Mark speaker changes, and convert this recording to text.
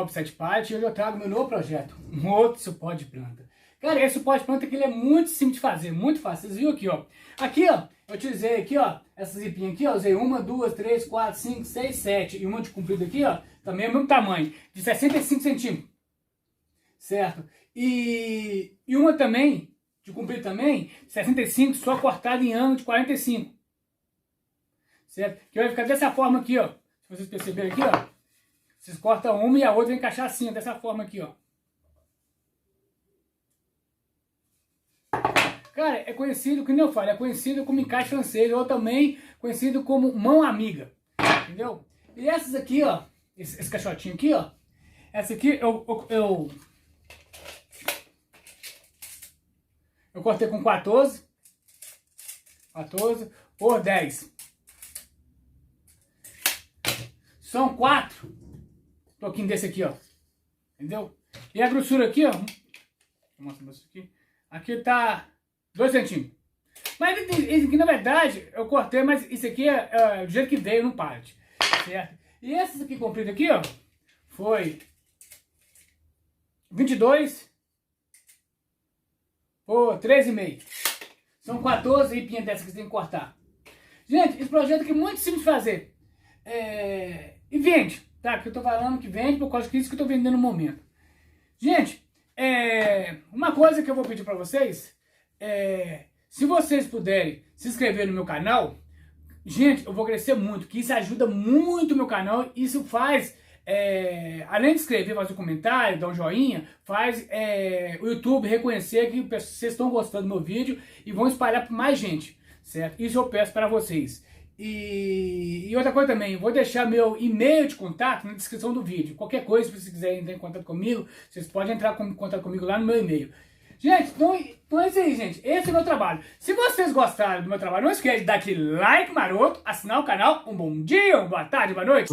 Speaker 1: canal do 7 Pallet e hoje eu trago meu novo projeto, um outro suporte de planta. Cara, esse suporte de planta aqui ele é muito simples de fazer, muito fácil. Vocês viram aqui, ó. Aqui, ó, eu utilizei aqui, ó, essa zipinha aqui, ó, usei 1, 2, 3, 4, 5, 6, 7 e uma de comprido aqui, ó, também é o mesmo tamanho, de 65 centímetros, certo? E uma também, de comprido também, 65, só cortada em ângulo de 45, certo? Que vai ficar dessa forma aqui, ó, se vocês perceberem aqui, ó, vocês cortam uma e a outra vai encaixar assim, ó, dessa forma aqui, ó. Cara, é conhecido, que nem eu falo, é conhecido como encaixe francês, ou também conhecido como mão amiga, entendeu? E essas aqui, ó, esse caixotinho aqui, ó, essa aqui eu cortei com 14 por 10. São 4 toquinhos desse aqui, ó, entendeu? E a grossura aqui, ó, vou mostrar pra vocês aqui tá 2 centímetros. Mas isso aqui, na verdade, eu cortei, mas isso aqui é do jeito que veio no pallet, certo? E esses aqui compridos aqui, ó, foi 22 por 3,5. São 14 ripinhas dessas que você tem que cortar. Gente, esse projeto aqui é muito simples de fazer. E vende, tá? Que eu tô falando que vende por causa disso que eu tô vendendo no momento. Gente, uma coisa que eu vou pedir pra vocês se vocês puderem se inscrever no meu canal, gente, eu vou crescer muito, que isso ajuda muito o meu canal, isso faz, além de inscrever, fazer um comentário, dar um joinha, faz o YouTube reconhecer que vocês estão gostando do meu vídeo e vão espalhar para mais gente, certo? Isso eu peço para vocês. E outra coisa também, vou deixar meu e-mail de contato na descrição do vídeo. Qualquer coisa, se vocês quiserem entrar em contato comigo, vocês podem entrar em contato comigo lá no meu e-mail. Gente, então é isso aí, gente. Esse é o meu trabalho. Se vocês gostaram do meu trabalho, não esquece de dar aquele like maroto, assinar o canal. Um bom dia, uma boa tarde, boa noite.